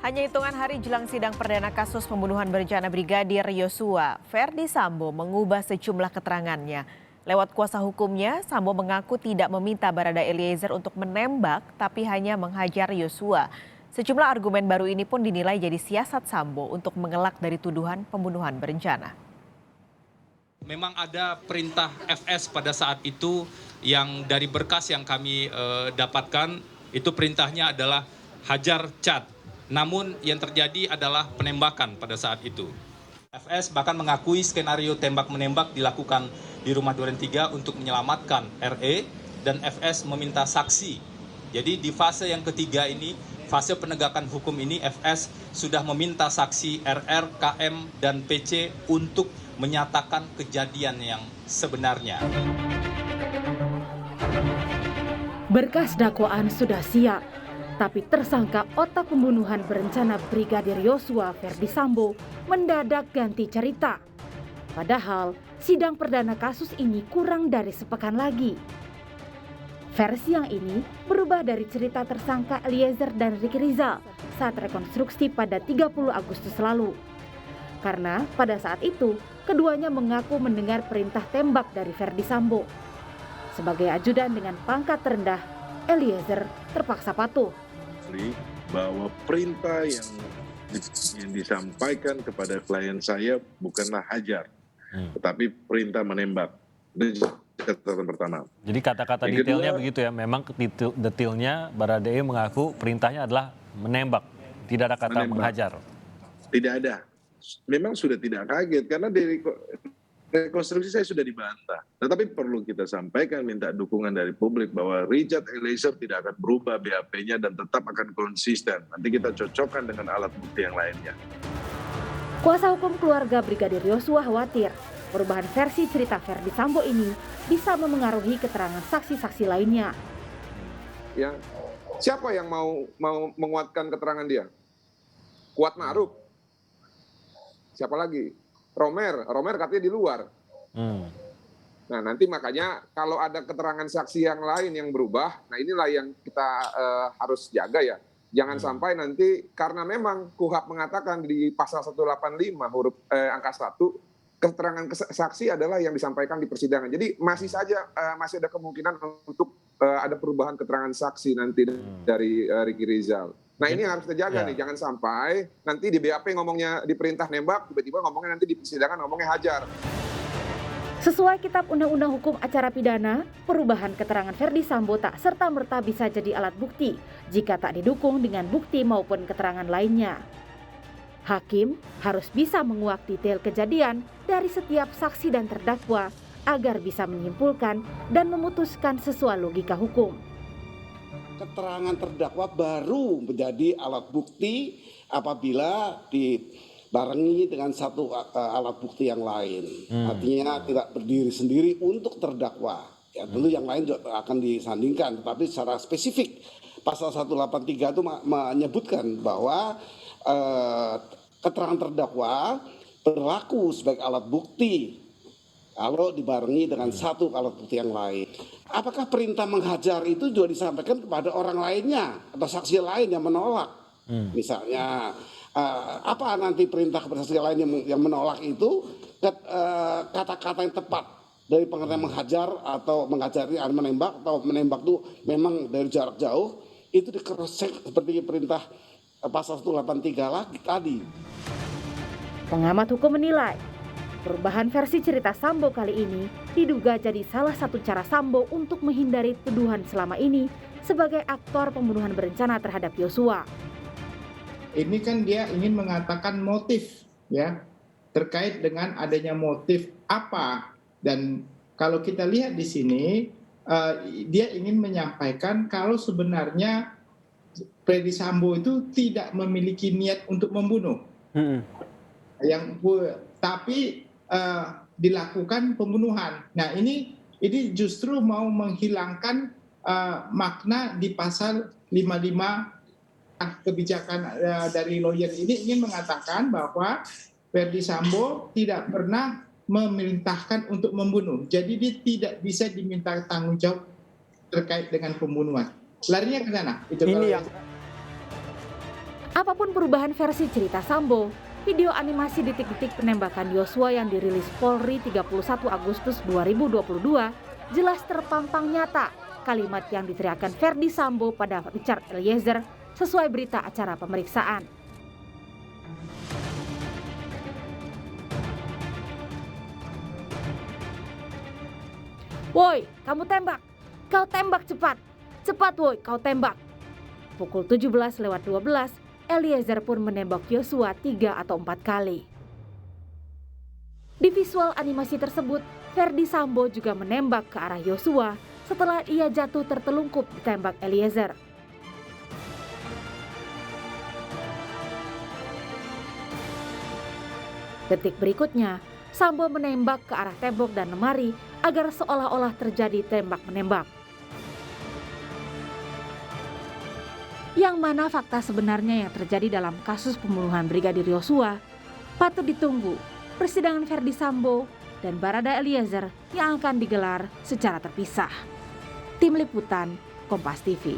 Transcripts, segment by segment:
Hanya hitungan hari jelang sidang perdana kasus pembunuhan berencana Brigadir Yosua, Verdi Sambo mengubah sejumlah keterangannya. Lewat kuasa hukumnya, Sambo mengaku tidak meminta Barada Eliezer untuk menembak, tapi hanya menghajar Yosua. Sejumlah argumen baru ini pun dinilai jadi siasat Sambo untuk mengelak dari tuduhan pembunuhan berencana. Memang ada perintah FS pada saat itu yang dari berkas yang kami dapatkan, itu perintahnya adalah hajar Cat. Namun yang terjadi adalah penembakan pada saat itu. FS bahkan mengakui skenario tembak-menembak dilakukan di rumah Duren 3 untuk menyelamatkan RE dan FS meminta saksi. Jadi di fase yang ketiga ini, fase penegakan hukum ini FS sudah meminta saksi RR, KM, dan PC untuk menyatakan kejadian yang sebenarnya. Berkas dakwaan sudah siap, tapi tersangka otak pembunuhan berencana Brigadir Yosua Verdi Sambo mendadak ganti cerita. Padahal sidang perdana kasus ini kurang dari sepekan lagi. Versi yang ini berubah dari cerita tersangka Eliezer dan Ricky Rizal saat rekonstruksi pada 30 Agustus lalu. Karena pada saat itu, keduanya mengaku mendengar perintah tembak dari Verdi Sambo. Sebagai ajudan dengan pangkat terendah, Eliezer terpaksa patuh. Bahwa perintah yang disampaikan kepada klien saya bukanlah hajar, tetapi perintah menembak. Itu catatan pertama. Jadi kata-kata detailnya begitu ya, memang detailnya Baradae mengaku perintahnya adalah menembak, tidak ada kata menghajar. Tidak ada. Memang sudah tidak kaget karena dari rekonstruksi saya sudah dibantah. Tetapi perlu kita sampaikan, minta dukungan dari publik bahwa Richard Eliezer tidak akan berubah BAP-nya dan tetap akan konsisten. Nanti kita cocokkan dengan alat bukti yang lainnya. Kuasa hukum keluarga Brigadir Yosua khawatir perubahan versi cerita Verdi Sambo ini bisa memengaruhi keterangan saksi-saksi lainnya. Siapa yang mau menguatkan keterangan dia? Kuat Ma'ruf. Siapa lagi? Romer katanya di luar. Nah nanti makanya kalau ada keterangan saksi yang lain yang berubah, nah inilah yang kita harus jaga ya. Jangan sampai nanti karena memang KUHP mengatakan di pasal 185 huruf angka 1, keterangan saksi adalah yang disampaikan di persidangan. Jadi masih ada kemungkinan untuk ada perubahan keterangan saksi nanti dari Ricky Rizal. Nah ini harus terjaga nih, jangan sampai nanti di BAP ngomongnya di perintah nembak, tiba-tiba ngomongnya nanti di persidangan ngomongnya hajar. Sesuai Kitab Undang-Undang Hukum Acara Pidana, perubahan keterangan Verdi Sambo tak serta-merta bisa jadi alat bukti jika tak didukung dengan bukti maupun keterangan lainnya. Hakim harus bisa menguak detail kejadian dari setiap saksi dan terdakwa agar bisa menyimpulkan dan memutuskan sesuai logika hukum. Keterangan terdakwa baru menjadi alat bukti apabila dibarengi dengan satu alat bukti yang lain. Artinya tidak berdiri sendiri untuk terdakwa. Ya, tentu yang lain juga akan disandingkan, tetapi secara spesifik pasal 183 itu menyebutkan bahwa keterangan terdakwa berlaku sebagai alat bukti kalau dibarengi dengan satu alat bukti yang lain. Apakah perintah menghajar itu juga disampaikan kepada orang lainnya atau saksi lain yang menolak? Misalnya apa nanti perintah kepada saksi lain yang menolak itu kata-kata yang tepat dari pengertian menghajar atau menghajar menembak atau menembak itu memang dari jarak jauh itu dikrossek seperti perintah pasal 183 lagi tadi. Pengamat hukum menilai perubahan versi cerita Sambo kali ini diduga jadi salah satu cara Sambo untuk menghindari tuduhan selama ini sebagai aktor pembunuhan berencana terhadap Yosua. Ini kan dia ingin mengatakan motif ya, terkait dengan adanya motif apa, dan kalau kita lihat di sini dia ingin menyampaikan kalau sebenarnya Verdi Sambo itu tidak memiliki niat untuk membunuh. Tapi dilakukan pembunuhan. Nah ini justru mau menghilangkan makna di pasal 55 kebijakan dari lawyer ini ingin mengatakan bahwa Verdi Sambo tidak pernah memerintahkan untuk membunuh. Jadi dia tidak bisa diminta tanggung jawab terkait dengan pembunuhan. Larinya ke sana. Apapun perubahan versi cerita Sambo, video animasi detik-detik penembakan Yosua yang dirilis Polri 31 Agustus 2022 jelas terpampang nyata kalimat yang diteriakkan Ferdi Sambo pada Richard Eliezer sesuai berita acara pemeriksaan. Woi, kamu tembak. Kau tembak cepat. Cepat woi, kau tembak. Pukul 17:12, Eliezer pun menembak Yosua 3 atau 4 kali. Di visual animasi tersebut, Ferdi Sambo juga menembak ke arah Yosua setelah ia jatuh tertelungkup ditembak Eliezer. Detik berikutnya, Sambo menembak ke arah tembok dan lemari agar seolah-olah terjadi tembak-menembak. Yang mana fakta sebenarnya yang terjadi dalam kasus pembunuhan Brigadir Yosua patut ditunggu persidangan Ferdi Sambo dan Barada Eliezer yang akan digelar secara terpisah. Tim Liputan, Kompas TV.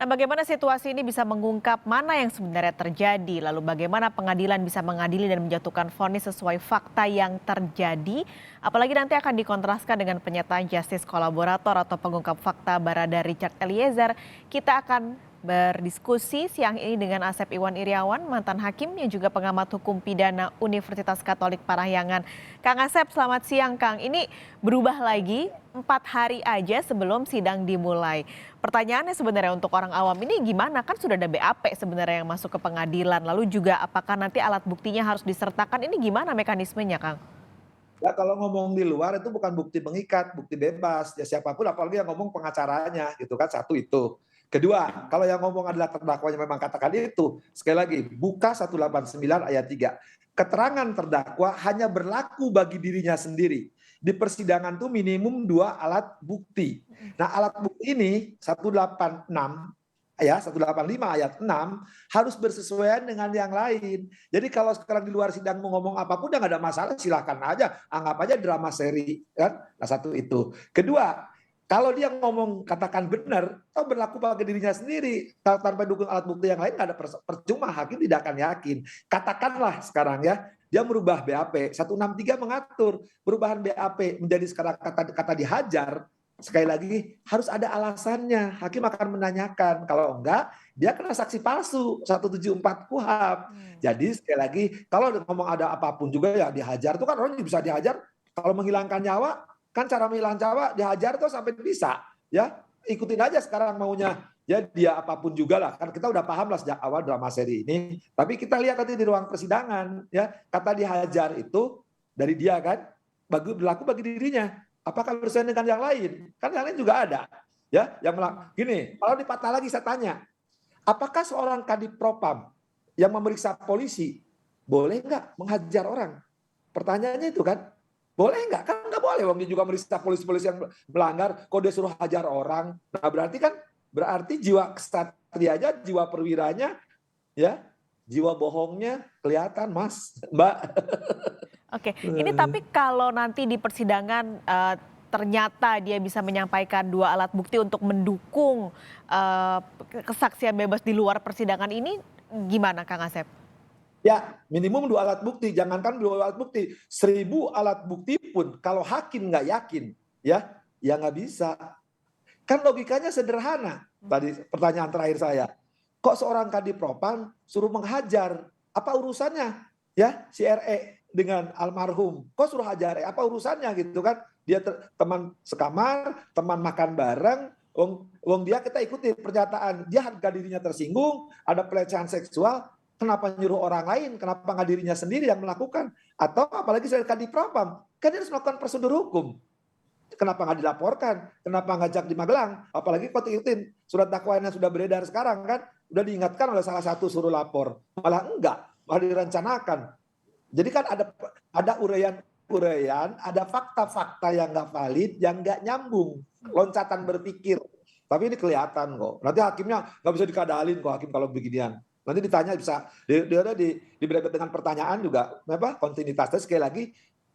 Nah, bagaimana situasi ini bisa mengungkap mana yang sebenarnya terjadi, lalu bagaimana pengadilan bisa mengadili dan menjatuhkan vonis sesuai fakta yang terjadi, apalagi nanti akan dikontraskan dengan pernyataan justice kolaborator atau pengungkap fakta Barada Richard Eliezer. Kita akan berdiskusi siang ini dengan Asep Iwan Iriawan, mantan hakim yang juga pengamat hukum pidana Universitas Katolik Parahyangan. Kang Asep, selamat siang Kang. Ini berubah lagi 4 hari aja sebelum sidang dimulai. Pertanyaannya sebenarnya untuk orang awam ini gimana? Kan sudah ada BAP sebenarnya yang masuk ke pengadilan. Lalu juga apakah nanti alat buktinya harus disertakan? Ini gimana mekanismenya Kang? Ya kalau ngomong di luar itu bukan bukti mengikat, bukti bebas. Ya siapapun apalagi yang ngomong pengacaranya gitu kan, satu itu. Kedua, kalau yang ngomong adalah terdakwanya memang katakan itu, sekali lagi, buka 189 ayat 3. Keterangan terdakwa hanya berlaku bagi dirinya sendiri. Di persidangan itu minimum 2 alat bukti. Nah alat bukti ini 185 ayat 6 harus bersesuaian dengan yang lain. Jadi kalau sekarang di luar sidang mau ngomong apapun udah nggak ada masalah, silakan aja. Anggap aja drama seri kan. Nah satu itu. Kedua, kalau dia ngomong katakan benar, atau berlaku bagi dirinya sendiri, tanpa dukung alat bukti yang lain, nggak ada percuma, hakim tidak akan yakin. Katakanlah sekarang ya, dia merubah BAP, 163 mengatur perubahan BAP menjadi sekarang kata dihajar, sekali lagi harus ada alasannya, hakim akan menanyakan, kalau enggak, dia kena saksi palsu, 174 KUHP. Jadi sekali lagi, kalau ngomong ada apapun juga ya dihajar, itu kan orang bisa dihajar, kalau menghilangkan nyawa, kan cara menghilangkan nyawa dihajar tuh sampai bisa ya, ikutin aja sekarang maunya ya dia apapun juga lah, kan kita udah paham lah sejak awal drama seri ini, tapi kita lihat nanti di ruang persidangan ya, kata dihajar itu dari dia kan berlaku bagi dirinya, apakah bersesuaian dengan yang lain, kan yang lain juga ada ya yang gini. Kalau dipatah lagi saya tanya, apakah seorang kadif propam yang memeriksa polisi boleh nggak menghajar orang? Pertanyaannya itu kan, boleh nggak? Kan nggak boleh, wong dia juga meriksa polisi-polisi yang melanggar, kok dia suruh hajar orang. Nah berarti jiwa kesatrianya, jiwa perwiranya, ya, jiwa bohongnya kelihatan, Mas, Mbak. Oke, ini tapi kalau nanti di persidangan ternyata dia bisa menyampaikan 2 alat bukti untuk mendukung kesaksian bebas di luar persidangan ini, gimana Kang Asep? Ya, minimum 2 alat bukti, jangankan 2 alat bukti, 1000 alat bukti pun kalau hakim nggak yakin, ya nggak bisa. Kan logikanya sederhana. Tadi pertanyaan terakhir saya, kok seorang kadif propam suruh menghajar? Apa urusannya? Ya, si RE dengan almarhum, kok suruh hajar? Apa urusannya gitu kan? Dia teman sekamar, teman makan bareng. Wong dia kita ikuti pernyataan, dia harga dirinya tersinggung, ada pelecehan seksual. Kenapa nyuruh orang lain? Kenapa nggak dirinya sendiri yang melakukan? Atau apalagi saya kadif propam, kan dia harus melakukan prosedur hukum. Kenapa nggak dilaporkan? Kenapa ngajak di Magelang? Apalagi kau ikutin surat dakwaan yang sudah beredar sekarang kan, udah diingatkan oleh salah satu suruh lapor, malah enggak, malah direncanakan. Jadi kan ada uraian, ada fakta-fakta yang nggak valid, yang nggak nyambung, loncatan berpikir. Tapi ini kelihatan kok. Nanti hakimnya nggak bisa dikadalin kok hakim kalau beginian. Nanti ditanya bisa diberi dengan pertanyaan juga apa kontinuitasnya. Sekali lagi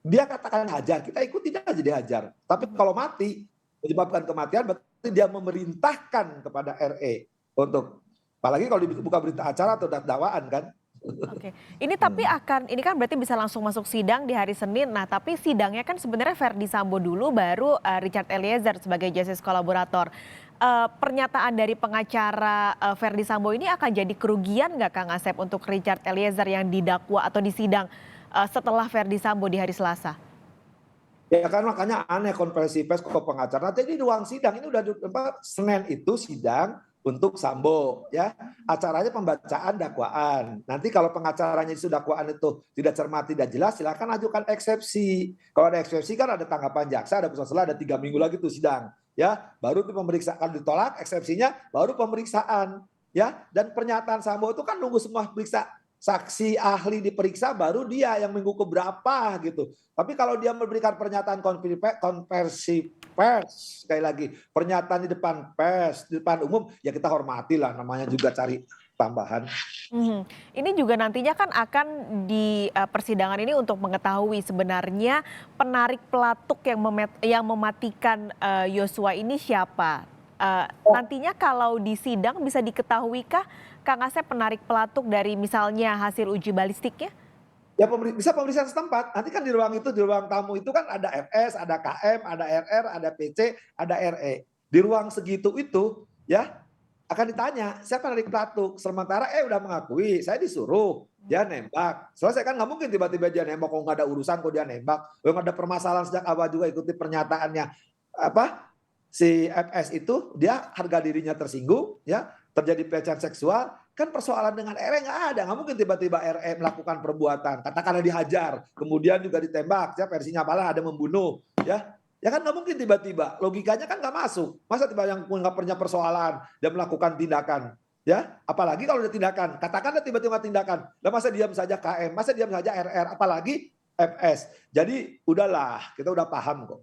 dia katakan hajar, kita ikuti aja dihajar. Tapi kalau mati menyebabkan kematian berarti dia memerintahkan kepada RE untuk apalagi kalau dibuka berita acara atau dakwaan kan. Oke, ini tapi ini kan berarti bisa langsung masuk sidang di hari Senin. Nah, tapi sidangnya kan sebenarnya Verdi Sambo dulu, baru Richard Eliezer sebagai justice kolaborator. Pernyataan dari pengacara Verdi Sambo ini akan jadi kerugian nggak Kang Asep untuk Richard Eliezer yang didakwa atau disidang setelah Verdi Sambo di hari Selasa? Ya kan makanya aneh konferensi pers kok pengacara. Nanti di ruang sidang ini udah Senin itu sidang untuk Sambo ya, acaranya pembacaan dakwaan. Nanti kalau pengacaranya isu dakwaan itu tidak cermat, tidak jelas, silakan ajukan eksepsi. Kalau ada eksepsi kan ada tanggapan jaksa, ada putusan selah, ada 3 minggu lagi tuh sidang ya, baru itu pemeriksaan ditolak eksepsinya, baru pemeriksaan ya. Dan pernyataan Sambo itu kan nunggu semua periksa, saksi ahli diperiksa baru dia yang minggu keberapa gitu. Tapi kalau dia memberikan pernyataan konversi pers, sekali lagi pernyataan di depan pers, di depan umum, ya kita hormatilah, namanya juga cari tambahan. Ini juga nantinya kan akan di persidangan ini untuk mengetahui sebenarnya penarik pelatuk yang mematikan Yosua ini siapa. Nantinya kalau di sidang bisa diketahuikah Kang Asep penarik pelatuk dari misalnya hasil uji balistiknya? Ya bisa pemeriksaan setempat. Nanti kan di ruang itu, di ruang tamu itu kan ada FS, ada KM, ada RR, ada PC, ada RE. Di ruang segitu itu ya akan ditanya siapa penarik pelatuk. Sementara udah mengakui, saya disuruh, dia nembak. Soalnya saya kan nggak mungkin tiba-tiba dia nembak, kok nggak ada urusan kok dia nembak. Kalau ada permasalahan sejak awal juga ikuti pernyataannya si FS itu, dia harga dirinya tersinggung, ya terjadi pelecehan seksual, kan persoalan dengan RE nggak ada, nggak mungkin tiba-tiba RE melakukan perbuatan, katakanlah dihajar, kemudian juga ditembak, ya versinya malah ada membunuh, ya kan nggak mungkin tiba-tiba, logikanya kan nggak masuk, masa tiba yang nggak punya persoalan dia melakukan tindakan, ya apalagi kalau ada tindakan, katakanlah tiba-tiba tindakan, lah masa diam saja KM, masa diam saja RR, apalagi FS, jadi udahlah kita udah paham kok.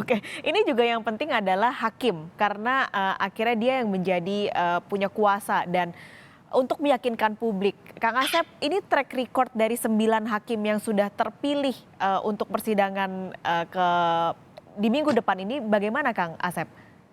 Oke, ini juga yang penting adalah hakim karena akhirnya dia yang menjadi punya kuasa dan untuk meyakinkan publik. Kang Asep, ini track record dari 9 hakim yang sudah terpilih untuk persidangan di minggu depan ini bagaimana Kang Asep?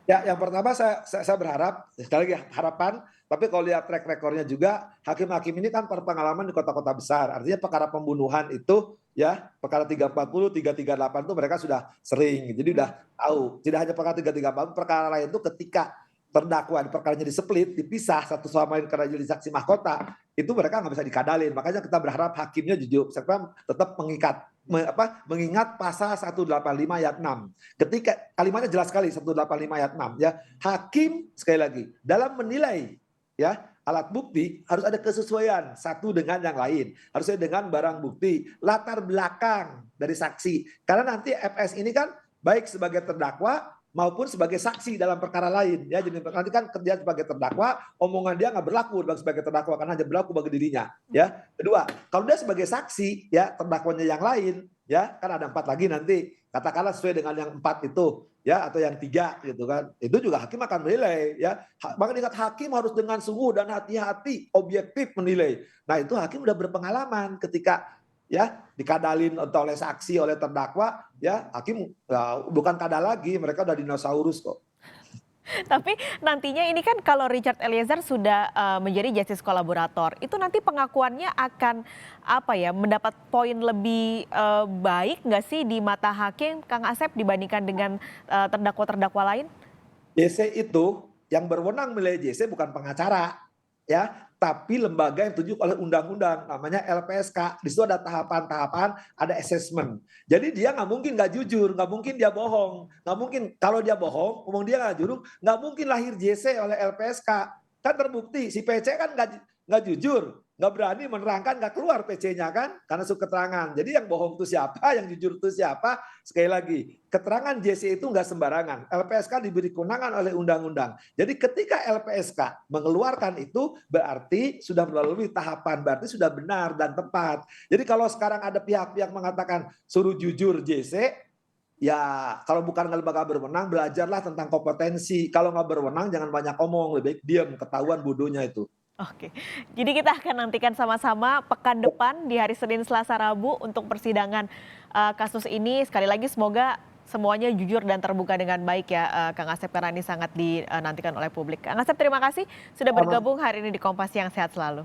Ya, yang pertama saya berharap, sekali lagi harapan, tapi kalau lihat track recordnya juga, hakim-hakim ini kan berpengalaman di kota-kota besar. Artinya perkara pembunuhan itu, ya perkara 340, 338 itu mereka sudah sering. Jadi udah tahu. Tidak hanya perkara 338, perkara lain itu ketika terdakwa, perkaranya diseplit, dipisah satu sama lain karena jadi saksi mahkota, itu mereka nggak bisa dikadalin. Makanya kita berharap hakimnya jujur, tetap mengingat pasal 185 ayat 6. Ketika kalimatnya jelas sekali 185 ayat 6 ya. Hakim sekali lagi dalam menilai ya alat bukti harus ada kesesuaian satu dengan yang lain. Harusnya dengan barang bukti, latar belakang dari saksi. Karena nanti FS ini kan baik sebagai terdakwa maupun sebagai saksi dalam perkara lain ya. Jadi nanti kan kerja sebagai terdakwa, omongan dia nggak berlaku sebagai terdakwa karena hanya berlaku bagi dirinya ya. Kedua, kalau dia sebagai saksi ya terdakwanya yang lain ya, kan ada 4 lagi nanti, katakanlah sesuai dengan yang 4 itu ya, atau yang 3 gitu kan, itu juga hakim akan menilai ya. Maka ingat, hakim harus dengan sungguh dan hati-hati objektif menilai. Nah itu hakim udah berpengalaman ketika ya dikadalin oleh saksi, oleh terdakwa ya, hakim bukan kadal lagi, mereka udah dinosaurus kok. Tapi nantinya ini kan kalau Richard Eliezer sudah menjadi justice kolaborator, itu nanti pengakuannya akan mendapat poin lebih baik nggak sih di mata hakim, Kang Asep, dibandingkan dengan terdakwa-terdakwa lain? JC itu yang berwenang menilai JC bukan pengacara ya, tapi lembaga yang ditunjuk oleh undang-undang namanya LPSK. Di situ ada tahapan-tahapan, ada assessment. Jadi dia nggak mungkin nggak jujur, nggak mungkin dia bohong, nggak mungkin kalau dia bohong, ngomong dia nggak jujur, nggak mungkin lahir JC oleh LPSK. Kan terbukti si PC kan nggak jujur, nggak berani menerangkan, nggak keluar PC-nya kan, karena suka keterangan. Jadi yang bohong itu siapa, yang jujur itu siapa? Sekali lagi, keterangan JC itu nggak sembarangan. LPSK diberi kewenangan oleh undang-undang. Jadi ketika LPSK mengeluarkan itu, berarti sudah melalui tahapan, berarti sudah benar dan tepat. Jadi kalau sekarang ada pihak-pihak mengatakan suruh jujur JC, ya kalau bukan lembaga berwenang, belajarlah tentang kompetensi. Kalau nggak berwenang, jangan banyak omong, lebih baik diam, ketahuan bodohnya itu. Oke, jadi kita akan nantikan sama-sama pekan depan di hari Senin, Selasa, Rabu untuk persidangan kasus ini. Sekali lagi semoga semuanya jujur dan terbuka dengan baik ya Kang Asep, karena ini sangat dinantikan oleh publik. Kang Asep, terima kasih sudah bergabung hari ini di Kompas Siang. Sehat selalu.